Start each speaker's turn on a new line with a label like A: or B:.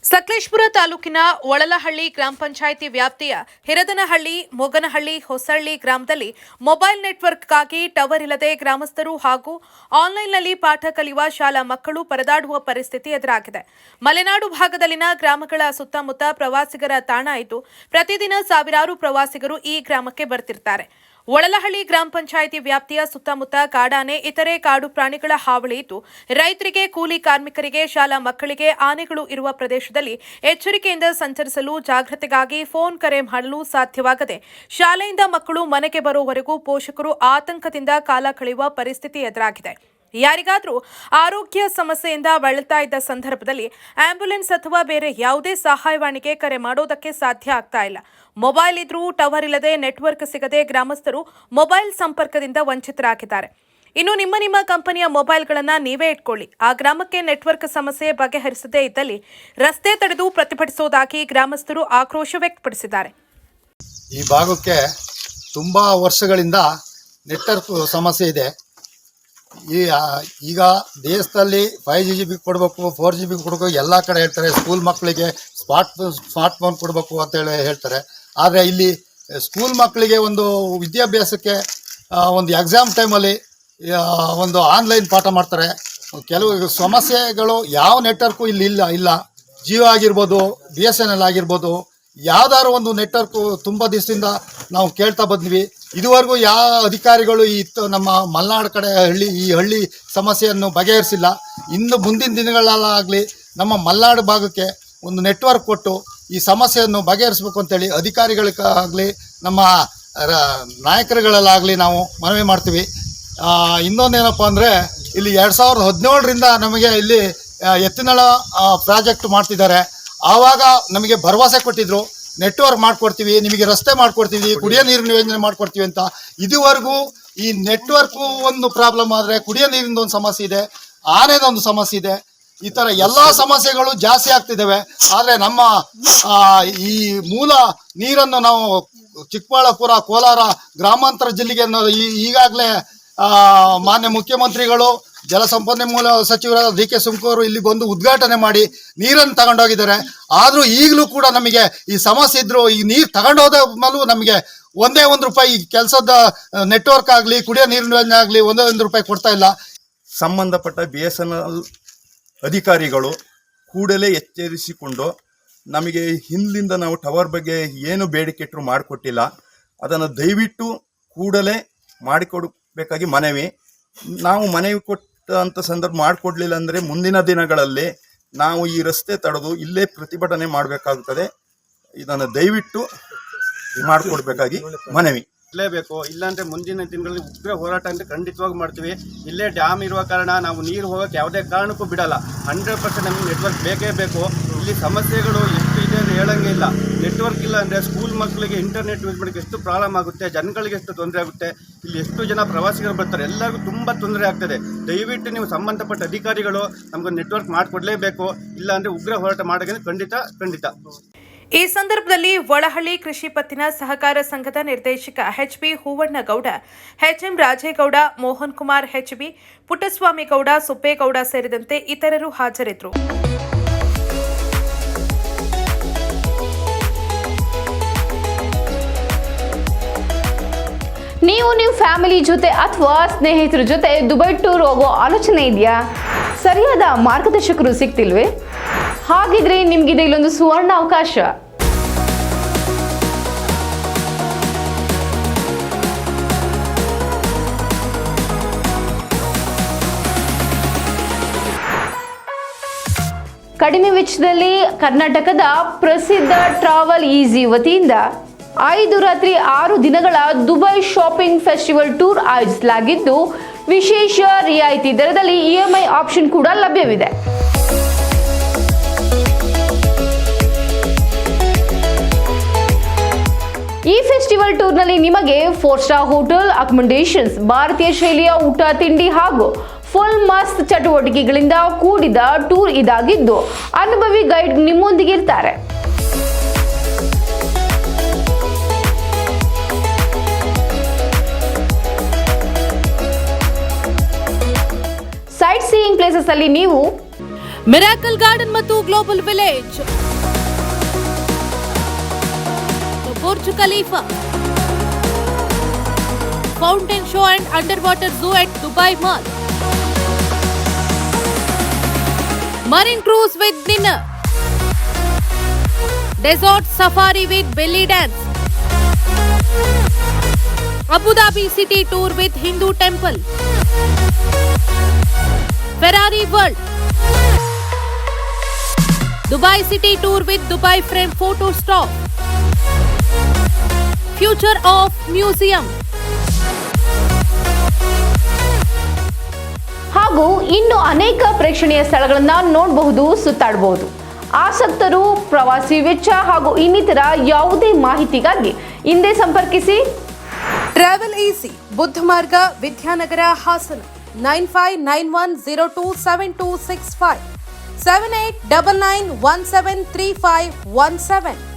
A: ಸಕಲೇಶಪುರ ತಾಲೂಕಿನ ಒಳಲಹಳ್ಳಿ ಗ್ರಾಮ ಪಂಚಾಯಿತಿ ವ್ಯಾಪ್ತಿಯ ಹಿರದನಹಳ್ಳಿ, ಮೊಗನಹಳ್ಳಿ, ಹೊಸಳ್ಳಿ ಗ್ರಾಮದಲ್ಲಿ ಮೊಬೈಲ್ ನೆಟ್ವರ್ಕ್ಗಾಗಿ ಟವರ್ ಇಲ್ಲದೆ ಗ್ರಾಮಸ್ಥರು ಹಾಗೂ ಆನ್ಲೈನ್ನಲ್ಲಿ ಪಾಠ ಕಲಿಯುವ ಶಾಲಾ ಮಕ್ಕಳು ಪರದಾಡುವ ಪರಿಸ್ಥಿತಿ ಎದುರಾಗಿದೆ. ಮಲೆನಾಡು ಭಾಗದಲ್ಲಿನ ಗ್ರಾಮಗಳ ಸುತ್ತಮುತ್ತ ಪ್ರವಾಸಿಗರ ತಾಣ ಇದ್ದು ಪ್ರತಿದಿನ ಸಾವಿರಾರು ಪ್ರವಾಸಿಗರು ಈ ಗ್ರಾಮಕ್ಕೆ ಬರ್ತಿರ್ತಾರೆ. ಒಳಲಹಳ್ಳಿ ಗ್ರಾಮ ಪಂಚಾಯಿತಿ ವ್ಯಾಪ್ತಿಯ ಸುತ್ತಮುತ್ತ ಕಾಡಾನೆ, ಇತರೆ ಕಾಡು ಪ್ರಾಣಿಗಳ ಹಾವಳಿ ಇದ್ದು ರೈತರಿಗೆ, ಕೂಲಿ ಕಾರ್ಮಿಕರಿಗೆ, ಶಾಲಾ ಮಕ್ಕಳಿಗೆ ಆನೆಗಳು ಇರುವ ಪ್ರದೇಶದಲ್ಲಿ ಎಚ್ಚರಿಕೆಯಿಂದ ಸಂಚರಿಸಲು ಜಾಗೃತಿಗಾಗಿ ಫೋನ್ ಕರೆ ಮಾಡಲು ಸಾಧ್ಯವಾಗದೆ ಶಾಲೆಯಿಂದ ಮಕ್ಕಳು ಮನೆಗೆ ಬರುವವರೆಗೂ ಪೋಷಕರು ಆತಂಕದಿಂದ ಕಾಲ ಕಳೆಯುವ ಪರಿಸ್ಥಿತಿ ಎದುರಾಗಿದೆ. ಯಾರಿಗಾದರೂ ಆರೋಗ್ಯ ಸಮಸ್ಯೆಯಿಂದ ಬಳಲ್ತಾ ಇದ್ದ ಸಂದರ್ಭದಲ್ಲಿ ಆಂಬ್ಯುಲೆನ್ಸ್ ಅಥವಾ ಬೇರೆ ಯಾವುದೇ ಸಹಾಯವಾಣಿಗೆ ಕರೆ ಮಾಡೋದಕ್ಕೆ ಸಾಧ್ಯ ಆಗ್ತಾ ಇಲ್ಲ. ಮೊಬೈಲ್ ಇದ್ರೂ ಟವರ್ ಇಲ್ಲದೆ ನೆಟ್ವರ್ಕ್ ಸಿಗದೆ ಗ್ರಾಮಸ್ಥರು ಮೊಬೈಲ್ ಸಂಪರ್ಕದಿಂದ ವಂಚಿತರಾಗಿದ್ದಾರೆ. ಇನ್ನು ನಿಮ್ಮ ಕಂಪನಿಯ ಮೊಬೈಲ್ಗಳನ್ನು ನೀವೇ ಇಟ್ಕೊಳ್ಳಿ. ಆ ಗ್ರಾಮಕ್ಕೆ ನೆಟ್ವರ್ಕ್ ಸಮಸ್ಯೆ ಬಗೆಹರಿಸದೇ ಇದ್ದಲ್ಲಿ ರಸ್ತೆ ತಡೆದು ಪ್ರತಿಭಟಿಸುವುದಾಗಿ ಗ್ರಾಮಸ್ಥರು ಆಕ್ರೋಶ ವ್ಯಕ್ತಪಡಿಸಿದ್ದಾರೆ.
B: ಈ ಭಾಗಕ್ಕೆ ತುಂಬಾ ವರ್ಷಗಳಿಂದ ನೆಟ್ವರ್ಕ್ ಸಮಸ್ಯೆ ಇದೆ. ಈಗ ದೇಶದಲ್ಲಿ 5G ಕೊಡಬೇಕು, 4G ಕೊಡಬೇಕು, ಎಲ್ಲ ಕಡೆ ಹೇಳ್ತಾರೆ. ಸ್ಕೂಲ್ ಮಕ್ಕಳಿಗೆ ಸ್ಮಾರ್ಟ್ ಫೋನ್ ಕೊಡಬೇಕು ಅಂತೇಳಿ ಹೇಳ್ತಾರೆ. ಆದರೆ ಇಲ್ಲಿ ಸ್ಕೂಲ್ ಮಕ್ಕಳಿಗೆ ಒಂದು ವಿದ್ಯಾಭ್ಯಾಸಕ್ಕೆ ಒಂದು ಎಕ್ಸಾಮ್ ಟೈಮಲ್ಲಿ ಒಂದು ಆನ್ಲೈನ್ ಪಾಠ ಮಾಡ್ತಾರೆ. ಕೆಲವು ಸಮಸ್ಯೆಗಳು ಯಾವ ನೆಟ್ವರ್ಕು ಇಲ್ಲಿ ಇಲ್ಲ. ಜಿಯೋ ಆಗಿರ್ಬೋದು, BSNL ಆಗಿರ್ಬೋದು, ಯಾವ್ದಾದ್ರು ಒಂದು ನೆಟ್ವರ್ಕು ತುಂಬ ದಿವಸದಿಂದ ನಾವು ಕೇಳ್ತಾ ಬಂದ್ವಿ. ಇದುವರೆಗೂ ಯಾವ ಅಧಿಕಾರಿಗಳು ನಮ್ಮ ಮಲೆನಾಡು ಕಡೆ ಈ ಹಳ್ಳಿ ಸಮಸ್ಯೆಯನ್ನು ಬಗೆಹರಿಸಿಲ್ಲ. ಇನ್ನು ಮುಂದಿನ ದಿನಗಳಲ್ಲಾಗಲಿ ನಮ್ಮ ಮಲೆನಾಡು ಭಾಗಕ್ಕೆ ಒಂದು ನೆಟ್ವರ್ಕ್ ಕೊಟ್ಟು ಈ ಸಮಸ್ಯೆಯನ್ನು ಬಗೆಹರಿಸಬೇಕು ಅಂತೇಳಿ ಅಧಿಕಾರಿಗಳಿಗಾಗಲಿ ನಮ್ಮ ನಾಯಕರುಗಳಲ್ಲಾಗಲಿ ನಾವು ಮನವಿ ಮಾಡ್ತೀವಿ. ಇನ್ನೊಂದೇನಪ್ಪ ಅಂದರೆ ಇಲ್ಲಿ 2017ರಿಂದ ನಮಗೆ ಇಲ್ಲಿ ಎತ್ತಿನಳ ಪ್ರಾಜೆಕ್ಟ್ ಮಾಡ್ತಿದ್ದಾರೆ. ಆವಾಗ ನಮಗೆ ಭರವಸೆ ಕೊಟ್ಟಿದ್ರು, ನೆಟ್ವರ್ಕ್ ಮಾಡ್ಕೊಡ್ತೀವಿ, ನಿಮಗೆ ರಸ್ತೆ ಮಾಡ್ಕೊಡ್ತೀವಿ, ಕುಡಿಯೋ ನೀರಿನ ಯೋಜನೆ ಮಾಡ್ಕೊಡ್ತೀವಿ ಅಂತ. ಇದುವರೆಗೂ ಈ ನೆಟ್ವರ್ಕು ಒಂದು ಪ್ರಾಬ್ಲಮ್ ಆದರೆ ಕುಡಿಯೋ ನೀರಿನ ಒಂದು ಸಮಸ್ಯೆ ಇದೆ, ಆನೆದೊಂದು ಸಮಸ್ಯೆ ಇದೆ. ಈ ಥರ ಎಲ್ಲ ಸಮಸ್ಯೆಗಳು ಜಾಸ್ತಿ ಆಗ್ತಿದ್ದಾವೆ. ಆದರೆ ನಮ್ಮ ಈ ಮೂಲ ನೀರನ್ನು ನಾವು ಚಿಕ್ಕಬಳ್ಳಾಪುರ, ಕೋಲಾರ ಗ್ರಾಮಾಂತರ ಜಿಲ್ಲೆಗೆ ಈಗಾಗಲೇ ಮಾನ್ಯ ಮುಖ್ಯಮಂತ್ರಿಗಳು, ಜಲಸಂಪನ್ಮೂಲ ಸಚಿವರಾದ DK ಶಿವಕುಮಾರ್ ಇಲ್ಲಿ ಬಂದು ಉದ್ಘಾಟನೆ ಮಾಡಿ ನೀರನ್ನು ತಗೊಂಡೋಗಿದ್ದಾರೆ. ಆದರೂ ಈಗಲೂ ಕೂಡ ನಮಗೆ ಈ ಸಮಸ್ಯೆ ಇದ್ರು ಈ ನೀರು ತಗೊಂಡೋದ ಮೇಲೂ ನಮಗೆ ಒಂದೇ ₹1 ಕೆಲಸದ ನೆಟ್ವರ್ಕ್ ಆಗಲಿ, ಕುಡಿಯೋ ನೀರಿನ ಯೋಜನೆ ಆಗಲಿ ₹1 ಕೊಡ್ತಾ ಇಲ್ಲ.
C: ಸಂಬಂಧಪಟ್ಟ BSNL ಅಧಿಕಾರಿಗಳು ಕೂಡಲೇ ಎಚ್ಚರಿಸಿಕೊಂಡು ನಮಗೆ ಹಿಂದಿನಿಂದ ನಾವು ಟವರ್ ಬಗ್ಗೆ ಏನು ಬೇಡಿಕೆ ಇಟ್ಟರು ಮಾಡಿಕೊಟ್ಟಿಲ್ಲ. ಅದನ್ನು ದಯವಿಟ್ಟು ಕೂಡಲೇ ಮಾಡಿಕೊಡಬೇಕಾಗಿ ಮನವಿ. ನಾವು ಮನವಿ ಕೊಟ್ಟಂಥ ಸಂದರ್ಭ ಮಾಡಿಕೊಡ್ಲಿಲ್ಲ ಅಂದರೆ ಮುಂದಿನ ದಿನಗಳಲ್ಲಿ ನಾವು ಈ ರಸ್ತೆ ತಡೆದು ಇಲ್ಲೇ ಪ್ರತಿಭಟನೆ ಮಾಡಬೇಕಾಗುತ್ತದೆ. ಇದನ್ನು ದಯವಿಟ್ಟು ಮಾಡಿಕೊಡ್ಬೇಕಾಗಿ ಮನವಿ.
D: ಇರಲೇಬೇಕು. ಇಲ್ಲಾಂದರೆ ಮುಂದಿನ ದಿನಗಳಲ್ಲಿ ಉಗ್ರ ಹೋರಾಟ ಅಂತ ಖಂಡಿತವಾಗಿ ಮಾಡ್ತೀವಿ. ಇಲ್ಲೇ ಡ್ಯಾಮ್ ಇರುವ ಕಾರಣ ನಾವು ನೀರು ಹೋಗೋಕ್ಕೆ ಯಾವುದೇ ಕಾರಣಕ್ಕೂ ಬಿಡಲ್ಲ. 100% ನಮಗೆ ನೆಟ್ವರ್ಕ್ ಬೇಕೇ ಬೇಕು. ಇಲ್ಲಿ ಸಮಸ್ಯೆಗಳು ಎಷ್ಟು ಇದೆ ಅಂದರೆ ಹೇಳಂಗೆ ಇಲ್ಲ. ನೆಟ್ವರ್ಕ್ ಇಲ್ಲ ಅಂದರೆ ಸ್ಕೂಲ್ ಮಕ್ಕಳಿಗೆ ಇಂಟರ್ನೆಟ್ ಯೂಸ್ ಮಾಡೋಕ್ಕೆ ಎಷ್ಟು ಪ್ರಾಬ್ಲಮ್ ಆಗುತ್ತೆ, ಜನಗಳಿಗೆ ಎಷ್ಟು ತೊಂದರೆ ಆಗುತ್ತೆ. ಇಲ್ಲಿ ಎಷ್ಟು ಜನ ಪ್ರವಾಸಿಗರು ಬರ್ತಾರೆ, ಎಲ್ಲರಿಗೂ ತುಂಬ ತೊಂದರೆ ಆಗ್ತದೆ. ದಯವಿಟ್ಟು ನೀವು ಸಂಬಂಧಪಟ್ಟ ಅಧಿಕಾರಿಗಳು ನಮಗೆ ನೆಟ್ವರ್ಕ್ ಮಾಡಿಕೊಡ್ಲೇಬೇಕು. ಇಲ್ಲಾಂದರೆ ಉಗ್ರ ಹೋರಾಟ ಮಾಡೋಕ್ಕೆ ಖಂಡಿತ.
A: ಈ ಸಂದರ್ಭದಲ್ಲಿ ಒಳಹಳ್ಳಿ ಕೃಷಿ ಪತ್ತಿನ ಸಹಕಾರ ಸಂಘದ ನಿರ್ದೇಶಕ HB ಹೂವಣ್ಣಗೌಡ, HM Rajegowda, Mohan Kumar HB, Puttaswamy Gowda, ಸುಪ್ಪೇಗೌಡ ಸೇರಿದಂತೆ ಇತರರು ಹಾಜರಿದ್ದರು.
E: ನೀವು ನಿಮ್ಮ ಫ್ಯಾಮಿಲಿ ಜೊತೆ ಅಥವಾ ಸ್ನೇಹಿತರ ಜೊತೆ ದುಬೈ ಟೂರ್ ಹೋಗೋ ಆಲೋಚನೆ ಇದೆಯಾ? ಸರಿಯಾದ ಮಾರ್ಗದರ್ಶಕರು ಸಿಗ್ತಿಲ್ವೇ? ಹಾಗಿದ್ರೆ ನಿಮ್ಗಿದೆ ಇಲ್ಲೊಂದು ಸುವರ್ಣ ಅವಕಾಶ. ಕಡಿಮೆ ವೆಚ್ಚದಲ್ಲಿ ಕರ್ನಾಟಕದ ಪ್ರಸಿದ್ಧ ಟ್ರಾವೆಲ್ ಈಸಿ ವತಿಯಿಂದ 5 ರಾತ್ರಿ 6 ದಿನಗಳ ದುಬೈ ಶಾಪಿಂಗ್ ಫೆಸ್ಟಿವಲ್ ಟೂರ್ ಆಯೋಜಿಸಲಾಗಿದ್ದು ವಿಶೇಷ ರಿಯಾಯಿತಿ ದರದಲ್ಲಿ EMI ಆಪ್ಷನ್ ಕೂಡ ಲಭ್ಯವಿದೆ. ಈ ಫೆಸ್ಟಿವಲ್ ಟೂರ್ನಲ್ಲಿ ನಿಮಗೆ 4 ಸ್ಟಾರ್ ಹೋಟೆಲ್ ಅಕಾಮಡೇಷನ್ಸ್, ಭಾರತೀಯ ಶೈಲಿಯ ಊಟ ತಿಂಡಿ ಹಾಗೂ ಫುಲ್ ಮಸ್ತ್ ಚಟುವಟಿಕೆಗಳಿಂದ ಕೂಡಿದ ಟೂರ್ ಇದಾಗಿದ್ದು ಅನುಭವಿ ಗೈಡ್ ನಿಮ್ಮೊಂದಿಗೆ ಇರ್ತಾರೆ. ಸೈಟ್ ಸೀಯಿಂಗ್ ಪ್ಲೇಸಸ್ ಅಲ್ಲಿ ನೀವು
A: ಮಿರಾಕಲ್ ಗಾರ್ಡನ್ ಮತ್ತು global village, Burj Khalifa, fountain show and under water zoo at Dubai Mall, marine cruise with dinner, desert safari with belly dance, Abu Dhabi city tour with Hindu temple, Ferrari World, Dubai city tour with Dubai frame photo stop, future of museum.
E: ಹಾಗೂ ಇನ್ನು ಅನೇಕ ಪ್ರೇಕ್ಷಣೀಯ ಸ್ಥಳಗಳನ್ನ ನೋಡಬಹುದು, ಸುತ್ತಾಡಬಹುದು. ಆಸಕ್ತರು ಪ್ರವಾಸಿ ವೆಚ್ಚ ಹಾಗೂ ಇನ್ನಿತರ ಯಾವುದೇ ಮಾಹಿತಿಗಾಗಿ ಹಿಂದೆ ಸಂಪರ್ಕಿಸಿ.
A: ಟ್ರಾವೆಲ್ ಈಸಿ, ಬುದ್ಧ ಮಾರ್ಗ, ವಿದ್ಯಾನಗರ, ಹಾಸನ. 9591027265, 7899173517.